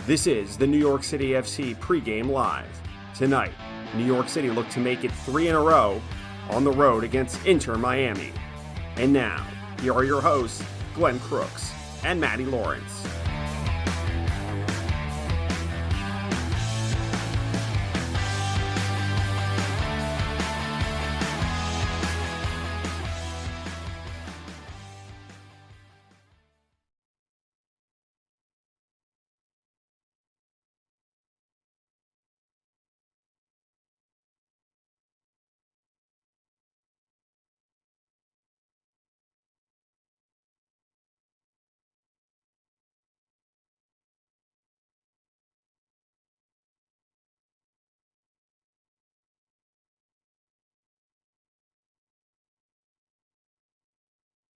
This is the New York City FC Pregame Live. Tonight, New York City look to make it 3 in a row on the road against Inter Miami. And now, here are your hosts, Glenn Crooks and Matty Lawrence.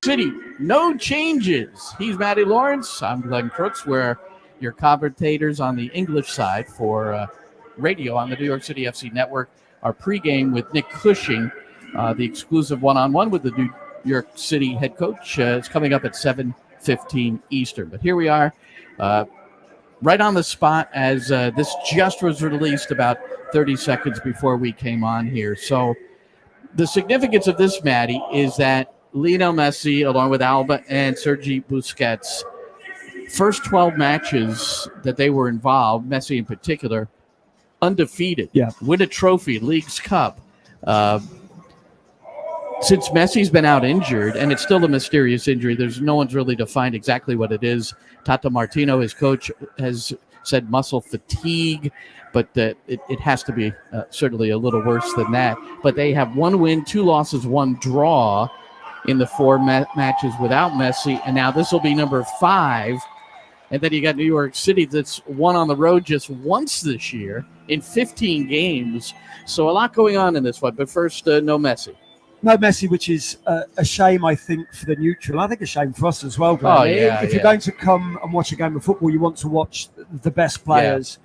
City, no changes. He's Matty Lawrence. I'm Glenn Crooks. We're your commentators on the English side for radio on the New York City FC network. Our pregame with Nick Cushing, the exclusive one-on-one with the New York City head coach, is coming up at 7:15 Eastern. But here we are, right on the spot as this just was released about 30 seconds before we came on here. So the significance of this, Matty, is that Lionel Messi, along with Alba and Sergi Busquets, first 12 matches that they were involved, Messi in particular, undefeated. Yeah. Win a trophy, Leagues Cup. Since Messi's been out injured, and it's still a mysterious injury, no one's really defined exactly what it is. Tata Martino, his coach, has said muscle fatigue, but it has to be certainly a little worse than that. But they have 1 win, 2 losses, 1 draw in the 4 matches without Messi, and now this will be number 5. And then you got New York City that's won on the road just once this year in 15 games. So a lot going on in this one. But first, no Messi. No Messi, which is a shame, I think, for the neutral. I think a shame for us as well, Glenn. Oh, yeah, if you're going to come and watch a game of football, you want to watch the best players,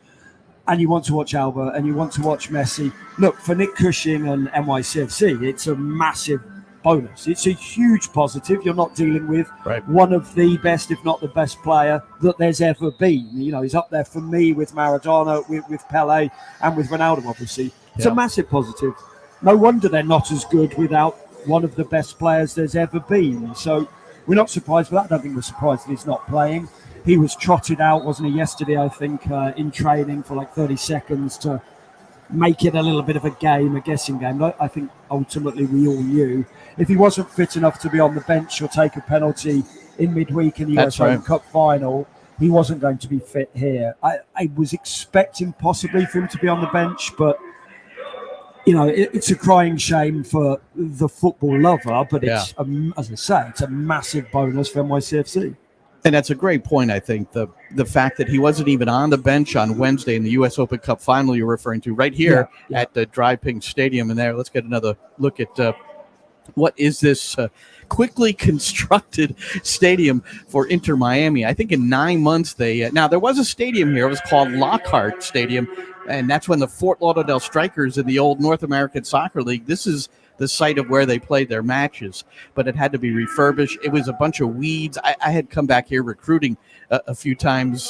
and you want to watch Alba, and you want to watch Messi. Look, for Nick Cushing and NYCFC, it's a massive bonus. It's a huge positive. You're not dealing with one of the best, if not the best player that there's ever been. You know, he's up there for me with Maradona, with Pele, and with Ronaldo, obviously. It's a massive positive. No wonder they're not as good without one of the best players there's ever been. So we're not surprised with that. I don't think we're surprised that he's not playing. He was trotted out, wasn't he, yesterday, I think, in training for like 30 seconds to make it a little bit of a game, a guessing game. I think ultimately we all knew if he wasn't fit enough to be on the bench or take a penalty in midweek in the US Open Cup final, he wasn't going to be fit here. I was expecting possibly for him to be on the bench, but you know, it's a crying shame for the football lover, but it's, as I say, it's a massive bonus for NYCFC. And that's a great point, I think. The fact that he wasn't even on the bench on Wednesday in the U.S. Open Cup final you're referring to right here at the DRV PNK Stadium. And there, let's get another look at what is this quickly constructed stadium for Inter Miami. I think in 9 months now there was a stadium here. It was called Lockhart Stadium, and that's when the Fort Lauderdale Strikers in the old North American Soccer League, this is the site of where they played their matches, but it had to be refurbished. It was a bunch of weeds. I had come back here recruiting a few times.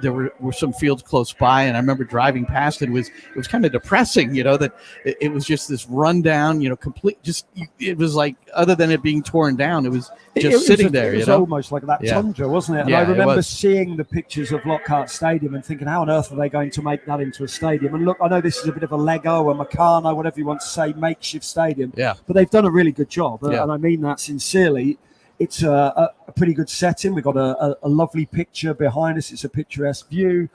There were some fields close by, and I remember driving past it. It was kind of depressing, you know, that it was just this rundown, you know, complete. Just it was like, other than it being torn down, it was just sitting there. It was almost like that tundra, wasn't it? And I remember seeing the pictures of Lockhart Stadium and thinking, how on earth are they going to make that into a stadium? And look, I know this is a bit of a Lego, a Meccano, whatever you want to say, makeshift stadium. Yeah. But they've done a really good job, and I mean that sincerely. It's a pretty good setting. We've got a lovely picture behind us. It's a picturesque view.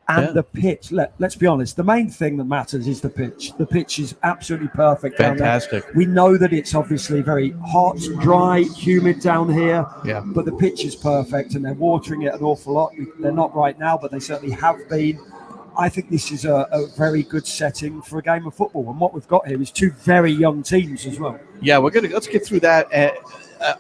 And the pitch, let's be honest, the main thing that matters is the pitch. The pitch is absolutely perfect. Fantastic. We know that it's obviously very hot, dry, humid down here. Yeah. But the pitch is perfect, and they're watering it an awful lot. They're not right now, but they certainly have been. I think this is a very good setting for a game of football. And what we've got here is 2 very young teams as well. Yeah, let's get through that.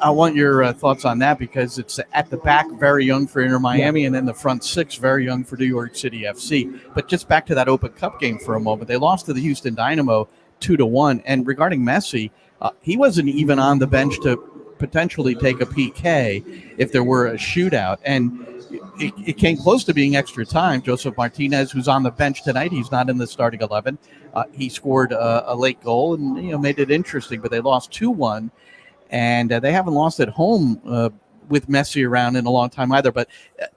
I want your thoughts on that, because it's at the back, very young for Inter Miami, and then the front 6, very young for New York City FC. But just back to that Open Cup game for a moment. They lost to the Houston Dynamo 2-1. And regarding Messi, he wasn't even on the bench to potentially take a PK if there were a shootout. And it came close to being extra time. Joseph Martinez, who's on the bench tonight, he's not in the starting 11. He scored a late goal and made it interesting, but they lost 2-1, and they haven't lost at home with Messi around in a long time either. But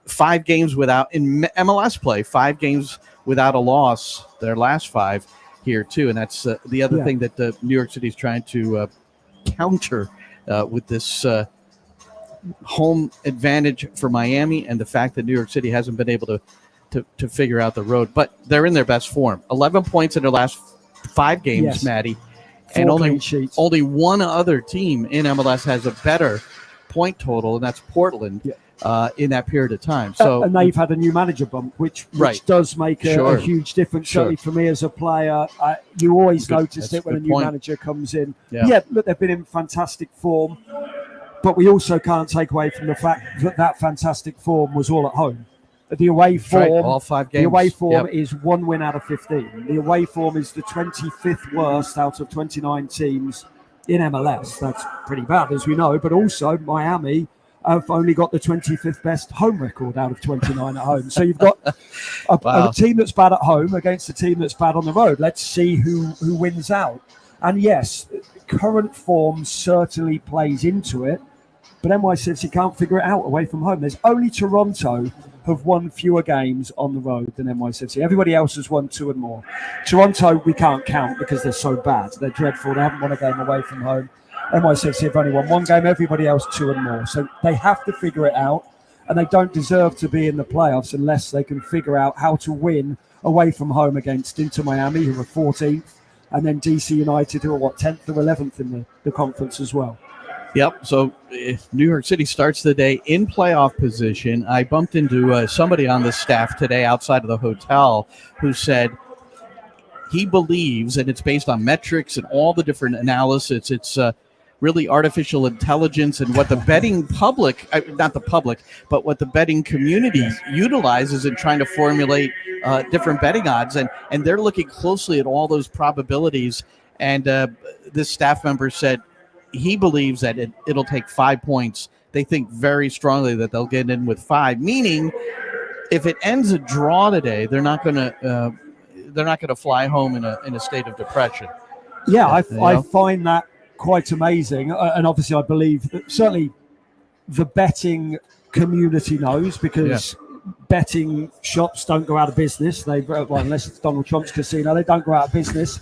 5 games without in MLS play, 5 games without a loss. Their last 5 here too, and that's the other thing that New York City is trying to counter with this home advantage for Miami, and the fact that New York City hasn't been able to figure out the road. But they're in their best form. 11 points in their last 5 games, Matty, and only one other team in MLS has a better point total, and that's Portland. In that period of time. So and they've had a new manager bump, which does make a huge difference. Certainly for me as a player, you always notice it when a new manager comes in. Look, they've been in fantastic form, but we also can't take away from the fact that fantastic form was all at home. The away form, all 5 games. The away form is 1 win out of 15. The away form is the 25th worst out of 29 teams in MLS. That's pretty bad, as we know. But also, Miami have only got the 25th best home record out of 29 at home. So you've got a team that's bad at home against a team that's bad on the road. Let's see who wins out. And yes, current form certainly plays into it, but NYCFC can't figure it out away from home. There's only Toronto have won fewer games on the road than NYCFC. Everybody else has won 2 and more. Toronto we can't count because they're so bad. They're dreadful. They haven't won a game away from home. NYCFC have only won 1 game, everybody else 2 and more. So they have to figure it out, and they don't deserve to be in the playoffs unless they can figure out how to win away from home against Inter Miami, who are 14th, and then DC United, who are 10th or 11th in the conference as well. Yep. So New York City starts the day in playoff position. I bumped into somebody on the staff today outside of the hotel who said he believes, and it's based on metrics and all the different analysis, it's really artificial intelligence and what the betting public, not the public, but what the betting community utilizes in trying to formulate different betting odds. And they're looking closely at all those probabilities. And this staff member said he believes that it'll take 5 points. They think very strongly that they'll get in with 5, meaning if it ends a draw today, they're not going to fly home in a state of depression. Yeah, I find that quite amazing, and obviously I believe that certainly the betting community knows, because betting shops don't go out of business. Unless it's Donald Trump's casino, they don't go out of business.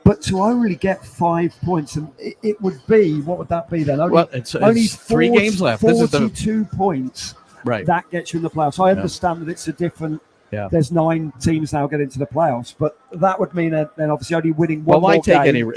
But to only get 5 points, and it would be, what would that be then? Only 3 games left. 42 points. Right. That gets you in the playoffs. I understand that it's a different. Yeah. There's 9 teams now get into the playoffs, but that would mean that then obviously only winning one more game.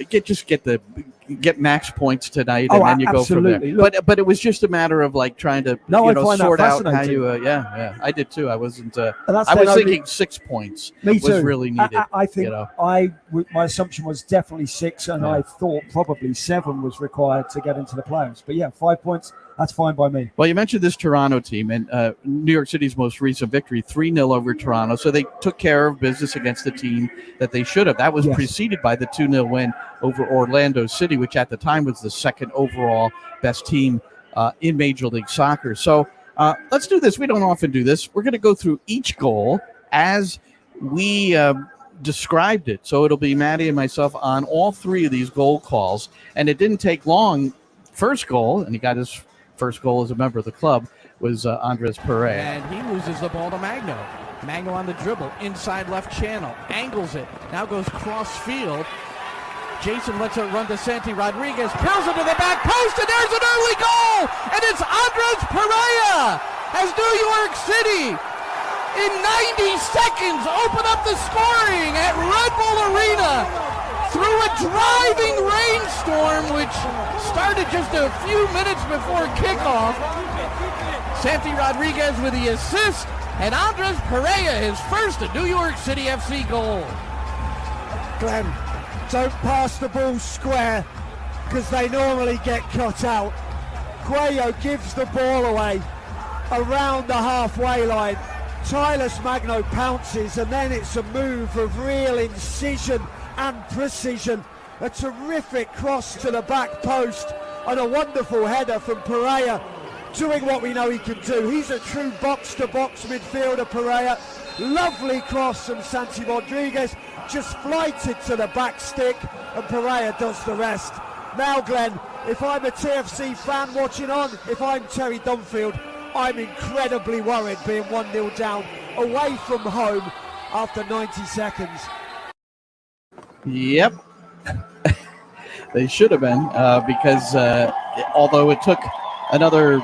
Get max points tonight, and then you go from there. Look, but it was just a matter of like trying to sort out how you. I did too. I wasn't. I was thinking 6 points. Me too. Was really needed. I think my assumption was definitely 6, and I thought probably 7 was required to get into the playoffs. But 5 points. That's fine by me. Well, you mentioned this Toronto team, and New York City's most recent victory, 3-0 over Toronto. So they took care of business against the team that they should have. That was preceded by the 2-0 win over Orlando City, which at the time was the 2nd overall best team in Major League Soccer. So let's do this. We don't often do this. We're going to go through each goal as we described it. So it'll be Matty and myself on all 3 of these goal calls. And it didn't take long. First goal, and he got his first goal as a member of the club, was Andres Perea. And he loses the ball to Magno. Magno on the dribble, inside left channel, angles it, now goes cross field. Jason lets it run to Santi Rodriguez, curls it to the back post, and there's an early goal! And it's Andres Perea as New York City, in 90 seconds, open up the scoring at Red Bull Arena through a driving rainstorm, which started just a few minutes before kickoff. Santi Rodriguez with the assist, and Andres Perea his first New York City FC goal. Glenn, don't pass the ball square, because they normally get cut out. Cuello gives the ball away around the halfway line. Tylus Magno pounces, and then it's a move of real incision and precision. A terrific cross to the back post and a wonderful header from Perea doing what we know he can do. He's a true box-to-box midfielder, Pereira. Lovely cross from Santi Rodriguez, just flighted to the back stick, and Pereira does the rest. Now, Glenn, if I'm a TFC fan watching on, if I'm Terry Dunfield, I'm incredibly worried being 1-0 down away from home after 90 seconds. Yep. They should have been, because although it took another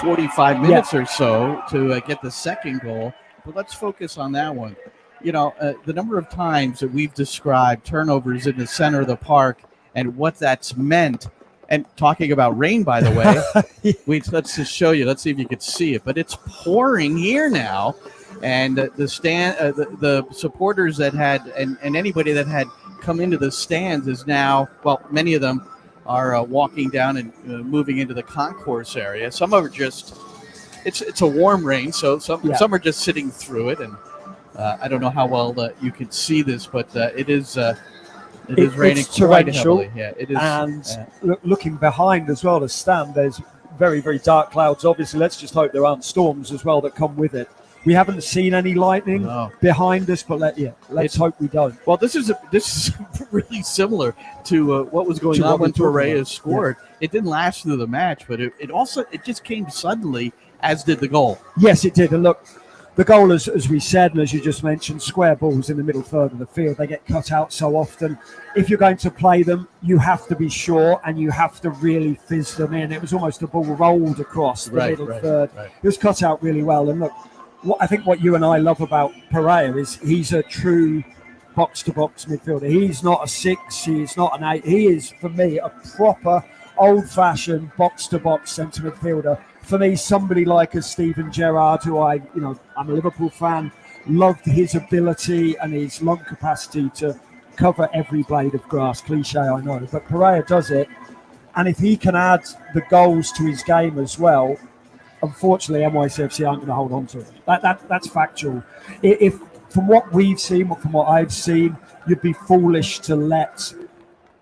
45 minutes or so to get the second goal, but let's focus on that one. You know, the number of times that we've described turnovers in the center of the park and what that's meant. And talking about rain, by the way, let's just show you. Let's see if you can see it. But it's pouring here now, and the supporters that had and anybody that had come into the stands is now, well, many of them are walking down and moving into the concourse area. Some are just it's a warm rain, so some are just sitting through it, and I don't know how well you can see this, but it is raining quite heavily. Yeah, it is. And looking behind as well, the stand, there's very, very dark clouds. Obviously, let's just hope there aren't storms as well that come with it. We haven't seen any lightning behind us, but let's hope we don't. Well, this is really similar to what was going on when Pereira scored. Yeah. It didn't last through the match, but it just came suddenly, as did the goal. Yes, it did. And look, the goal, as we said, and as you just mentioned, square balls in the middle third of the field. They get cut out so often. If you're going to play them, you have to be sure, and you have to really fizz them in. It was almost a ball rolled across the middle third. Right. It was cut out really well. And look, I think what you and I love about Pereira is he's a true box-to-box midfielder. He's not a 6, he's not an 8. He is, for me, a proper old-fashioned box-to-box centre midfielder. For me, somebody like a Steven Gerrard, who I'm a Liverpool fan, loved his ability and his lung capacity to cover every blade of grass. Cliche, I know, but Pereira does it. And if he can add the goals to his game as well, unfortunately, NYCFC aren't going to hold on to it. That's factual. If from what we've seen, from what I've seen, you'd be foolish to let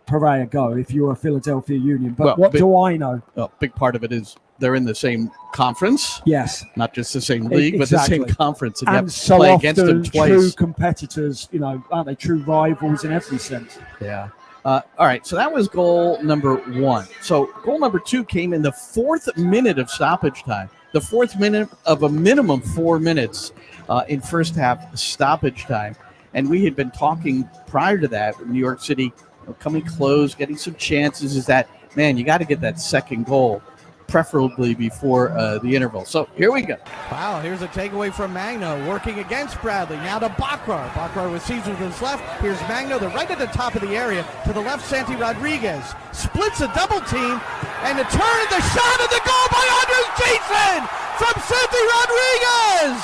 Pereira go if you're a Philadelphia Union. But what do I know? Well, big part of it is they're in the same conference. Yes. Not just the same league, but the same conference. And you have to so play often against them twice. True competitors, aren't they? True rivals in every sense. Yeah. All right, so that was goal number 1. So goal number 2 came in the 4th minute of stoppage time. The 4th minute of a minimum 4 minutes in first half stoppage time. And we had been talking prior to that, New York City coming close, getting some chances, is that, man, you got to get that second goal, preferably before the interval. So here we go. Wow, here's a takeaway from Magno, working against Bradley. Now to Bakrar. Bakrar with Caesar to his left. Here's Magno. They're right at the top of the area. To the left, Santi Rodriguez. Splits a double team. And a turn, the shot of the goal by Andres Jason from Santi Rodriguez.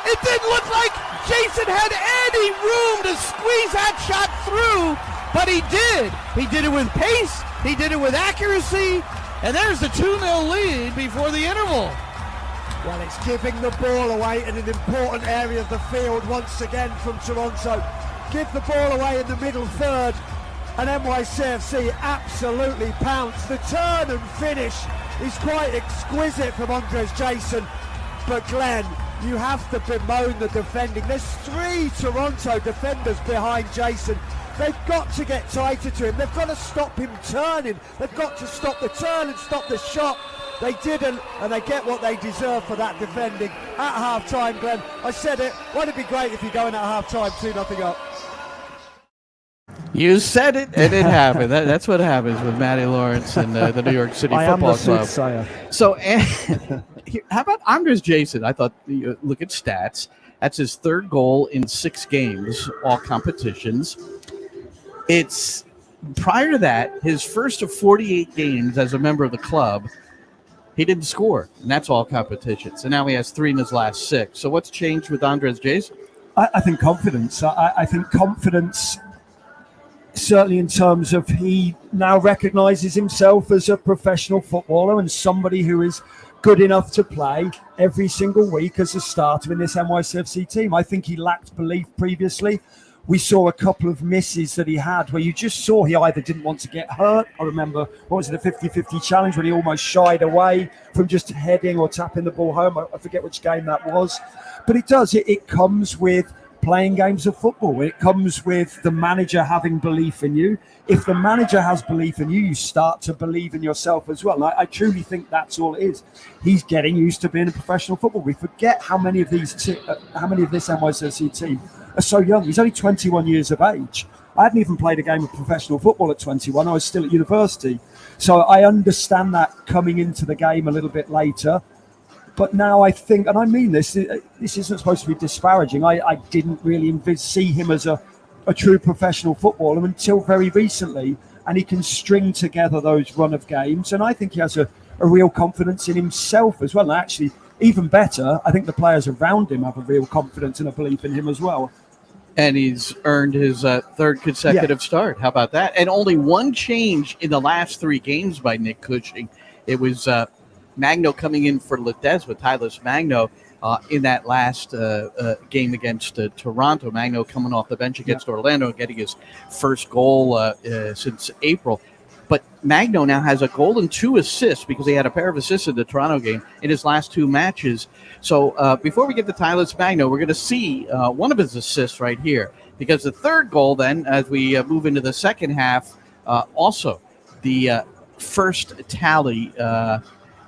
It didn't look like Jason had any room to squeeze that shot through, but he did. He did it with pace. He did it with accuracy. And there's the 2-0 lead before the interval. Well, it's giving the ball away in an important area of the field once again from Toronto. Give the ball away in the middle third, and NYCFC absolutely pounce. The turn and finish is quite exquisite from Andres Jason. But Glenn, you have to bemoan the defending. There's 3 Toronto defenders behind Jason. They've got to get tighter to him. They've got to stop him turning. They've got to stop the turn and stop the shot. They didn't, and they get what they deserve for that defending. At half-time, Glenn, I said it, wouldn't it be great if you're going at half-time 2-0 up? You said it, and it happened. That's what happens with Matty Lawrence and the New York City Football Club. So, how about Andres Jason? I thought, look at stats. That's his 3rd goal in 6 games, all competitions. It's prior to that, his first of 48 games as a member of the club, he didn't score, and that's all competitions. And now he has 3 in his last 6. So what's changed with Andres Jason? I think confidence. I think confidence, certainly in terms of he now recognizes himself as a professional footballer and somebody who is good enough to play every single week as a starter in this NYCFC team. I think he lacked belief previously. We saw a couple of misses that he had where you just saw he either didn't want to get hurt. I remember, what was it, a 50-50 challenge when he almost shied away from just heading or tapping the ball home. I forget which game that was. But it comes with playing games of football. It comes with the manager having belief in you. If the manager has belief in you, you start to believe in yourself as well. And I truly think that's all it is. He's getting used to being a professional football. We forget how many of this NYCFC team are so young. He's only 21 years of age. I hadn't even played a game of professional football at 21. I was still at university. So I understand that coming into the game a little bit later. But now I think, and I mean this isn't supposed to be disparaging. I didn't really see him as a true professional footballer until very recently. And he can string together those run of games. And I think he has a real confidence in himself as well. And actually, even better, I think the players around him have a real confidence and a belief in him as well. And he's earned his third consecutive start. How about that? And only one change in the last 3 games by Nick Cushing. It was Magno coming in for Ledesma, Tyler Magno, in that last game against Toronto. Magno coming off the bench against Orlando and getting his first goal since April. But Magno now has a goal and 2 assists because he had a pair of assists in the Toronto game in his last 2 matches. So before we get to Tyler Magno, we're going to see one of his assists right here, because the third goal then, as we move into the second half, also the first tally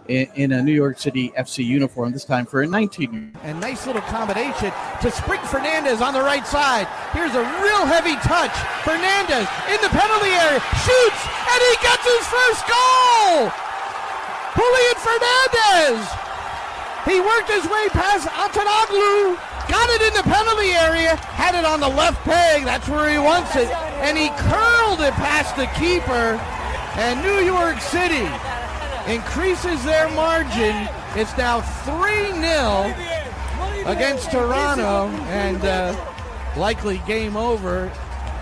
in a New York City FC uniform, this time for a 19-year-old. And nice little combination to Spring Fernandez on the right side. Here's a real heavy touch. Fernandez in the penalty area, shoots, and he gets his first goal! Julian Fernandez! He worked his way past Antonoglu, got it in the penalty area, had it on the left peg, that's where he wants it, and he curled it past the keeper, and New York City increases their margin. It's now 3-0 against Toronto, and likely game over.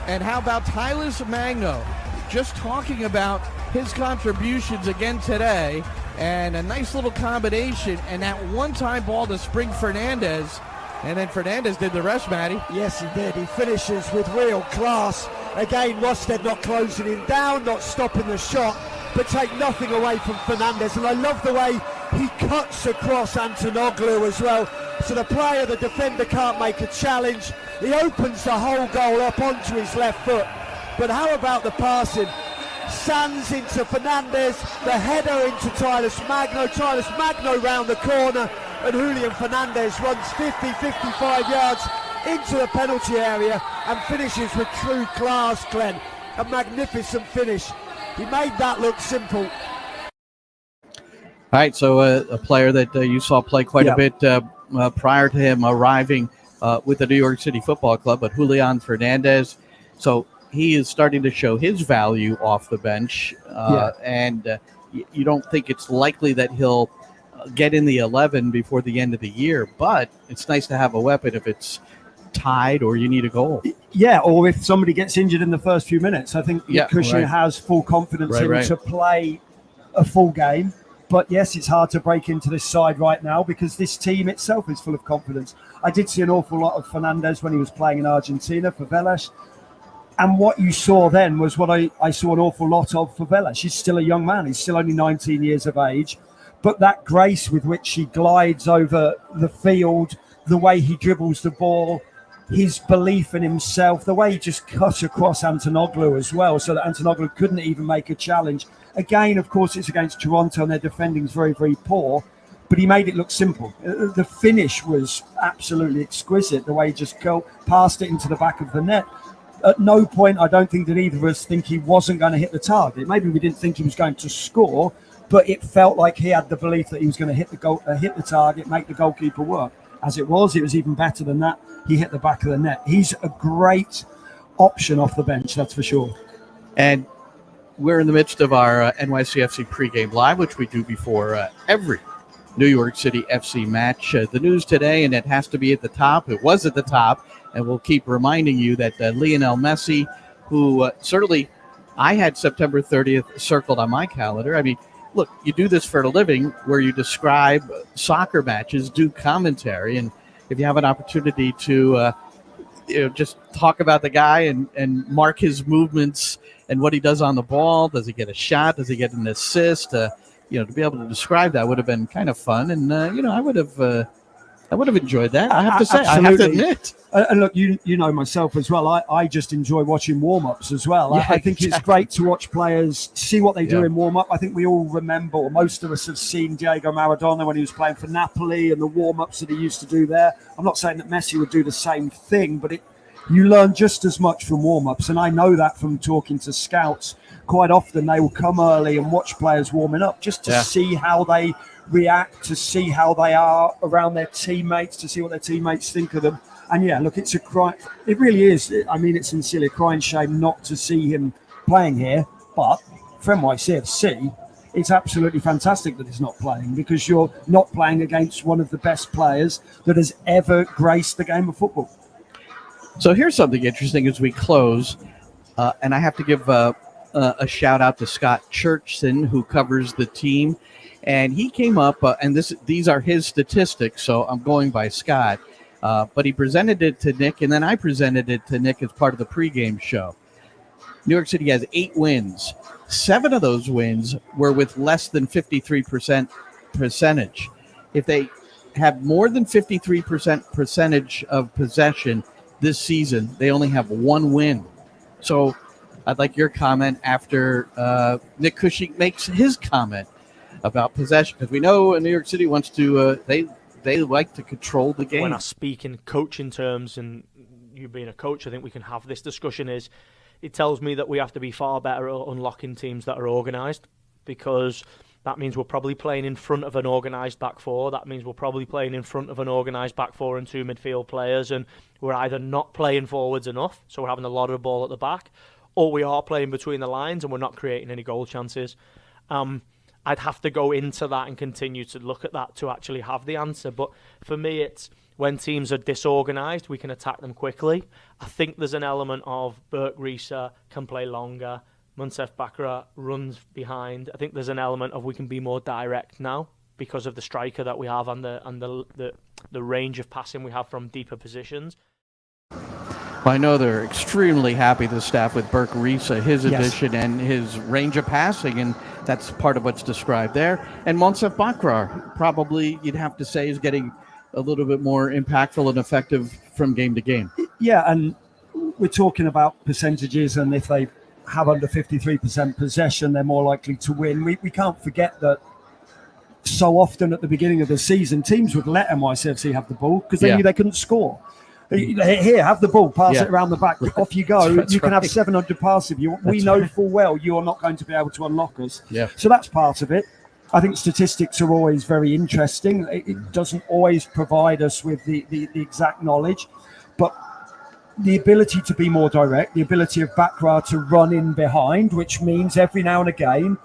And how about Tyler Magno? Just talking about his contributions again today, and a nice little combination, and that one-time ball to Spring Fernandez, and then Fernandez did the rest, Matty. Yes, he did. He finishes with real class. Again, Rosted not closing him down, not stopping the shot, but take nothing away from Fernandez. And I love the way he cuts across Antonoglu as well. So the defender can't make a challenge. He opens the whole goal up onto his left foot. But how about the passing? Sands into Fernandez, the header into Tyler Magno round the corner, and Julian Fernandez runs 50-55 yards into the penalty area and finishes with true class, Glenn. A magnificent finish. He made that look simple. All right, so a player that you saw play quite a bit prior to him arriving with the New York City Football Club, but Julian Fernandez. So he is starting to show his value off the bench, and you don't think it's likely that he'll get in the 11 before the end of the year, but it's nice to have a weapon if it's tied or you need a goal. Yeah, or if somebody gets injured in the first few minutes. I think Cushing has full confidence in him to play a full game. But yes, it's hard to break into this side right now because this team itself is full of confidence. I did see an awful lot of Fernandez when he was playing in Argentina for Vélez. And what you saw then was what I saw an awful lot of for Vélez. He's still a young man. He's still only 19 years of age. But that grace with which he glides over the field, the way he dribbles the ball, his belief in himself, the way he just cut across Antonoglu as well, so that Antonoglu couldn't even make a challenge. Again, of course, it's against Toronto and their defending is very, very poor, but he made it look simple. The finish was absolutely exquisite, the way he just passed it into the back of the net. At no point, I don't think that either of us think he wasn't going to hit the target. Maybe we didn't think he was going to score, but it felt like he had the belief that he was going to hit the target, make the goalkeeper work. As it was even better than that. He hit the back of the net. He's a great option off the bench, that's for sure. And we're in the midst of our NYCFC pregame live, which we do before every New York City FC match. The news today, and it has to be at the top. It was at the top, and we'll keep reminding you that Lionel Messi, who certainly I had September 30th circled on my calendar. I mean, look, you do this for a living where you describe soccer matches, do commentary, and if you have an opportunity to just talk about the guy and mark his movements and what he does on the ball. Does he get a shot? Does he get an assist? To be able to describe that would have been kind of fun. And I would have enjoyed that. I have to say, Absolutely. I have to admit. And look, you know myself as well. I just enjoy watching warm-ups as well. Yeah, I think it's exactly. great to watch players see what they do Yeah. in warm-up. I think we all remember, or most of us have seen Diego Maradona when he was playing for Napoli and the warm-ups that he used to do there. I'm not saying that Messi would do the same thing, but you learn just as much from warm-ups. And I know that from talking to scouts. Quite often they will come early and watch players warming up just to see how they react, to see how they are around their teammates, to see what their teammates think of them. And yeah, look, it's a crime. It really is. I mean, it's sincerely a crying shame not to see him playing here. But for NYCFC, it's absolutely fantastic that he's not playing, because you're not playing against one of the best players that has ever graced the game of football. So here's something interesting as we close, and I have to give a shout out to Scott Churchson, who covers the team, and he came up, and these are his statistics, so I'm going by Scott. But he presented it to Nick, and then I presented it to Nick as part of the pregame show. New York City has 8 wins. 7 of those wins were with less than 53% percentage. If they have more than 53% percentage of possession this season, they only have 1 win. So I'd like your comment after Nick Cushing makes his comment about possession, because we know New York City wants to they like to control the game. When I speak in coaching terms, and you being a coach, I think we can have this discussion, it tells me that we have to be far better at unlocking teams that are organised, because that means we're probably playing in front of an organised back four. That means we're probably playing in front of an organised back four and 2 midfield players, and we're either not playing forwards enough, so we're having a lot of the ball at the back, or we are playing between the lines and we're not creating any goal chances. I'd have to go into that and continue to look at that to actually have the answer. But for me, it's when teams are disorganised, we can attack them quickly. I think there's an element of Berk Risa can play longer. Munsef Bakra runs behind. I think there's an element of we can be more direct now because of the striker that we have and the range of passing we have from deeper positions. Well, I know they're extremely happy, the staff, with Berk Risa, his addition and his range of passing, and that's part of what's described there. And Munsef Bakra, probably you'd have to say, is getting a little bit more impactful and effective from game to game. Yeah, and we're talking about percentages, and if they have under 53% possession, they're more likely to win. We can't forget that so often at the beginning of the season, teams would let NYCFC have the ball because they knew they couldn't score. Here, have the ball, pass it around the back, off you go. You can have 700 passes if you want. We know full well you are not going to be able to unlock us. Yeah. So that's part of it. I think statistics are always very interesting. It doesn't always provide us with the exact knowledge, but the ability to be more direct, the ability of Bakra to run in behind, which means every now and again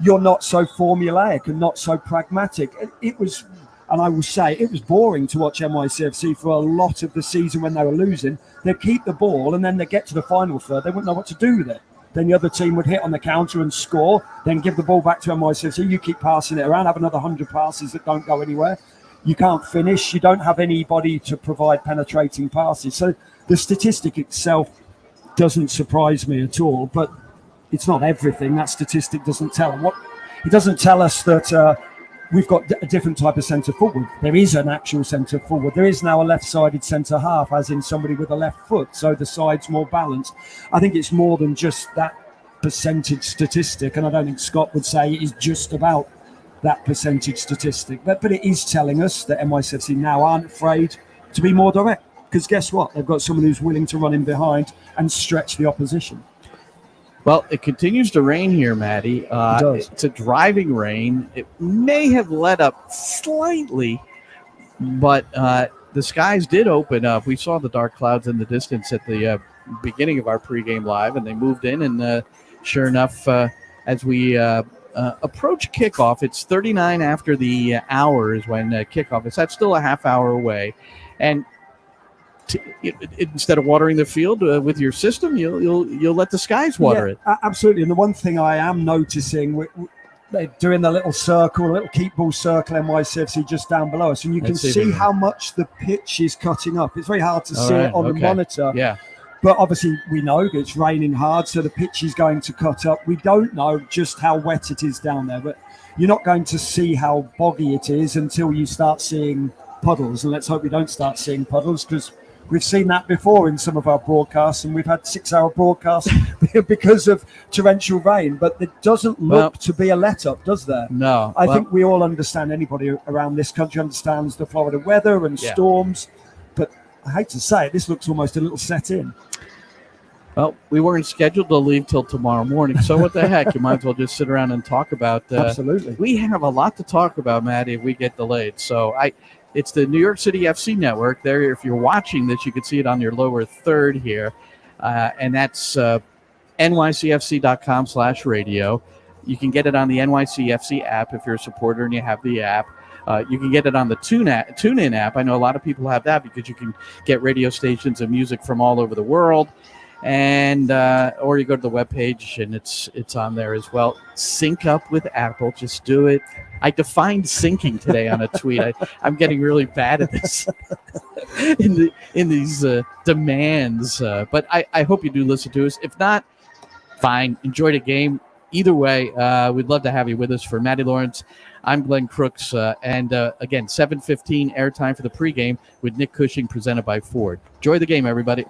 you're not so formulaic and not so pragmatic. It was, and I will say, it was boring to watch NYCFC for a lot of the season when they were losing. They'd keep the ball, and then they get to the final third, they wouldn't know what to do with it. Then the other team would hit on the counter and score, then give the ball back to NYCFC. You keep passing it around, have another 100 passes that don't go anywhere. You can't finish. You don't have anybody to provide penetrating passes. So the statistic itself doesn't surprise me at all, but it's not everything. That statistic doesn't tell them. It doesn't tell us that we've got a different type of centre forward. There is an actual centre forward. There is now a left-sided centre half, as in somebody with a left foot, so the side's more balanced. I think it's more than just that percentage statistic, and I don't think Scott would say it is just about that percentage statistic. But it is telling us that NYCFC now aren't afraid to be more direct, because guess what? They've got someone who's willing to run in behind and stretch the opposition. Well, it continues to rain here, Matty. It does. It's a driving rain. It may have let up slightly, but the skies did open up. We saw the dark clouds in the distance at the beginning of our pregame live, and they moved in. And sure enough, as we approach kickoff, it's 39 after the hour is when kickoff is. That's still a half hour away. And instead of watering the field with your system, you'll let the skies water it. Absolutely. And the one thing I am noticing, they're doing the little circle, little keep ball circle, NYCFC just down below us, and you can see how much the pitch is cutting up. It's very hard to see it on the monitor. Yeah. But obviously, we know it's raining hard, so the pitch is going to cut up. We don't know just how wet it is down there, but you're not going to see how boggy it is until you start seeing puddles. And let's hope we don't start seeing puddles, because we've seen that before in some of our broadcasts, and we've had 6-hour broadcasts because of torrential rain. But it doesn't look to be a let-up, does there? No. I think we all understand, anybody around this country understands the Florida weather and storms. But I hate to say it, this looks almost a little set in. Well, we weren't scheduled to leave till tomorrow morning, so what the heck? You might as well just sit around and talk about. Absolutely, we have a lot to talk about, Matty, if we get delayed. So it's the New York City FC network. There, if you're watching this, you can see it on your lower third here, and that's nycfc.com/radio. You can get it on the NYCFC app if you're a supporter and you have the app. You can get it on the TuneIn app. I know a lot of people have that because you can get radio stations and music from all over the world. And or you go to the webpage and it's on there as well. Sync up with Apple. Just do it. I defined syncing today on a tweet. I'm getting really bad at this in these demands. But I hope you do listen to us. If not, fine. Enjoy the game. Either way, we'd love to have you with us. For Matty Lawrence, I'm Glenn Crooks. And again, 7:15 airtime for the pregame with Nick Cushing, presented by Ford. Enjoy the game, everybody.